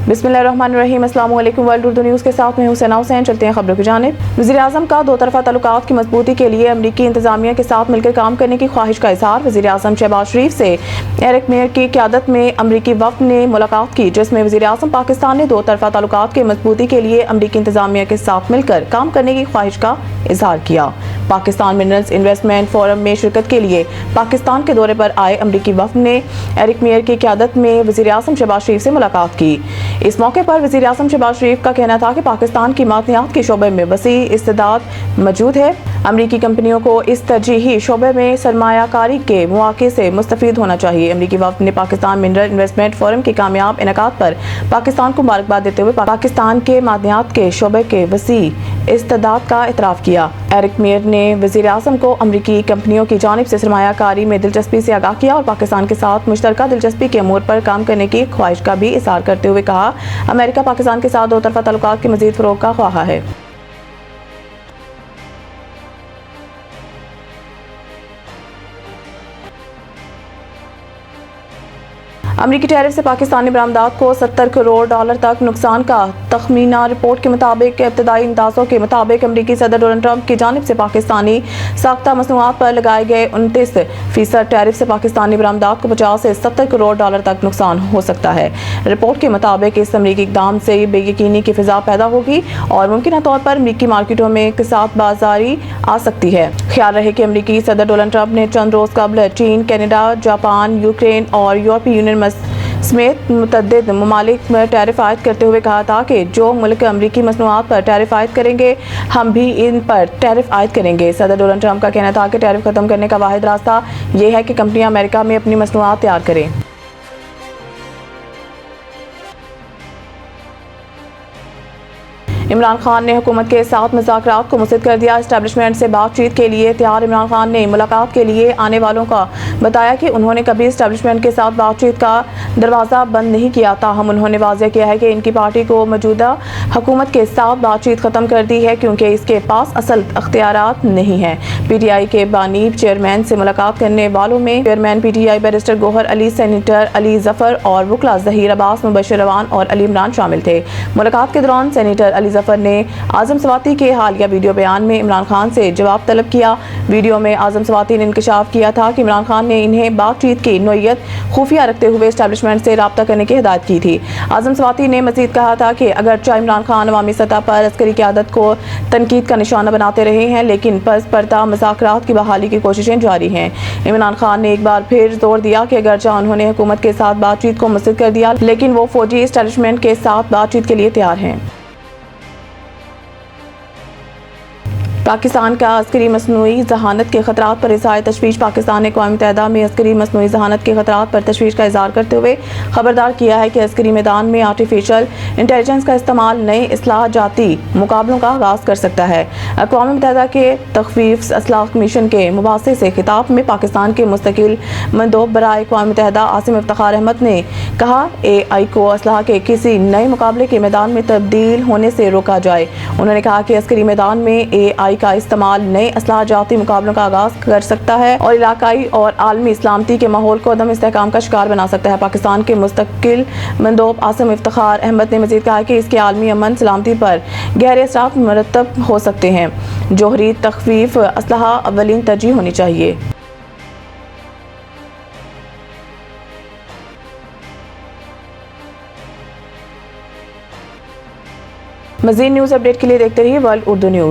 बिस्मिल्लाहिर्रहमानिर्रहीम। अस्सलाम वालेकुम। वर्ल्ड उर्दू न्यूज़ के साथ में हुसैना हुसैन। चलते हैं खबरों की जानिब। वज़ीर-ए-आज़म का दो तरफ़ा ताल्लुकात की मजबूती के लिए अमरीकी इंतज़ामिया के साथ मिलकर काम करने की ख्वाहिश का इज़हार। वज़ीर-ए-आज़म शहबाज शरीफ से एरिक मेयर की क़यादत में अमरीकी वफ़द ने मुलाकात की, जिसमें वज़ीर-ए-आज़म पाकिस्तान ने दो तरफ़ा ताल्लुकात की मजबूती के लिए अमरीकी इंतज़ामिया के साथ मिलकर काम करने की ख्वाहिश का इज़हार किया। पाकिस्तान मिनरल्स इन्वेस्टमेंट फोरम में शिरकत के लिए पाकिस्तान के दौरे पर आए अमरीकी वफ़द ने एरिक मेयर की क़यादत में वज़ीर-ए-आज़म शहबाज शरीफ से मुलाकात की। इस मौके पर वज़ीर-ए-आज़म शहबाज शरीफ का कहना था कि पाकिस्तान की मादनियात के शोबे में वसी इस्तेदाद मौजूद है। अमरीकी कंपनियों को इस तरजीही शोबे में सरमायाकारी के मौके से मुस्तफ़ीद होना चाहिए। अमरीकी वफ़द ने पाकिस्तान मिनरल इन्वेस्टमेंट फोरम के कामयाब इनेकाद पर पाकिस्तान को मुबारकबाद देते हुए पाकिस्तान के मादनियात के शोबे के वसी इस्तेदाद का एतराफ़ किया। एरिक मेयर ने वज़ीर-ए-आज़म को अमरीकी कंपनियों की जानिब से सरमायाकारी में दिलचस्पी से आगाह किया और पाकिस्तान के साथ मुश्तरका दिलचस्पी के अमूर पर काम करने की ख्वाहिश का भी इज़हार करते हुए कहा, अमेरिका पाकिस्तान के साथ दो तरफ़ा ताल्लुकात के मज़ीद फ़रोग़ का ख्वाह है। अमरीकी टैरिफ से पाकिस्तानी बरामदात को $70 करोड़ तक नुकसान का तखमीना। रिपोर्ट के मुताबिक इब्तदाई अंदाज़ों के मुताबिक अमरीकी सदर डोनाल्ड ट्रंप की जानिब से पाकिस्तानी साख्ता मसनूआत पर लगाए गए 29% टैरिफ से पाकिस्तानी बरामदात को 50 से $70 करोड़ तक नुकसान हो सकता है। रिपोर्ट के मुताबिक इस अमरीकी इक़दाम से बेयकीनी की फ़िज़ा पैदा होगी और मुमकिन तौर पर अमरीकी मार्केटों में कसात बाजारी आ सकती है। ख्याल रहे कि अमरीकी सदर डोनाल्ड ट्रंप ने चंद रोज़ कबल चीन, कनाडा, जापान, यूक्रेन और यूरोपीय यूनियन समेत मुतअद्दिद ममालिक में टैरिफ आयद करते हुए कहा था कि जो मुल्क अमरीकी मसनूआत पर टैरिफ आयद करेंगे, हम भी इन पर टैरिफ आयद करेंगे। सदर डोनाल्ड ट्रंप का कहना था कि टैरिफ खत्म करने का वाहिद रास्ता यह है कि कंपनियां अमेरिका में अपनी मसनूआत तैयार करें। इमरान खान ने हुकूमत के साथ मुज़ाकरात को मुस्तरद कर दिया। इस्टेब्लिशमेंट से बातचीत के लिए तैयार इमरान खान ने मुलाकात के लिए आने वालों का बताया कि उन्होंने कभी इस्टेब्लिशमेंट के साथ बातचीत का दरवाज़ा बंद नहीं किया। ताहम उन्होंने वाज़ेह किया है कि इनकी पार्टी को मौजूदा हुकूमत के साथ बातचीत ख़त्म कर दी है क्योंकि इसके पास असल अख्तियारात नहीं हैं। PTI के बानी चेयरमैन से मुलाकात करने वालों में chairman PTI barrister Gauhar Ali, senator Ali Zafar और वकला ज़हीर अब्बास, मुबश्शिर रवान और अली इमरान शामिल थे। मुलाकात के दौरान सेनेटर अली जफ़र ने आज़म सवाती के हालिया वीडियो बयान में इमरान खान से जवाब तलब किया। वीडियो में आज़म सवाती ने इंकशाफ किया था कि इमरान खान ने इन्हें बातचीत की नोयत खुफिया रखते हुए एस्टेब्लिशमेंट से राब्ता करने की हिदायत की थी। आज़म सवाती ने मज़ीद कहा था कि अगरचे इमरान खान अवामी सतह पर अस्करी क़यादत को तनकीद का निशाना बनाते रहे हैं, लेकिन पस पर्दा मुज़ाकरात की बहाली की कोशिशें जारी हैं। इमरान खान ने एक बार फिर जोर दिया कि अगरचे उन्होंने हुकूमत के साथ बातचीत को मुस्तरद कर दिया, लेकिन वो फौजी एस्टेब्लिशमेंट के साथ बातचीत के लिए तैयार हैं। पाकिस्तान का अस्करी मसनूई जहानत के खतरात पर इज़हार तशवीश। पाकिस्तान ने अक़वाम मुत्तहिदा में अस्करी मसनूई जहानत के खतरात पर तशवीश का इज़हार करते हुए खबरदार किया है कि अस्करी मैदान में आर्टिफिशियल इंटेलिजेंस का इस्तेमाल नए इस्लाहाती मुकाबलों का आगाज़ कर सकता है। अक़वाम मुत्तहिदा के तख़फ़ीफ़ असलाह कमीशन के मुबासे से खिताब में पाकिस्तान के मुस्तकिल मंदोब बराए अक़वाम मुत्तहिदा आसिम इफ्तिखार अहमद ने कहा, AI को असलाह के किसी नए मुकाबले के मैदान में तब्दील होने से रोका जाए। उन्होंने कहा कि अस्करी मैदान में AI का इस्तेमाल नए असलाहाती मुकाबलों का आगाज कर सकता है और इलाकाई और आलमी सलामती के माहौल को अदम इस्तेहकाम का शिकार बना सकता है। पाकिस्तान के मुस्तकिल मंदोब आसिम इफ्तिखार अहमद ने मज़ीद कहा कि इसके आलमी अमन सलामती पर गहरे असरात मुरतब हो सकते हैं। जोहरी तख़फ़ीफ़ असलहा अव्वलीन तरजीह होनी चाहिए। मज़ीद न्यूज़ अपडेट के लिए देखते रहिए वर्ल्ड उर्दू न्यूज़।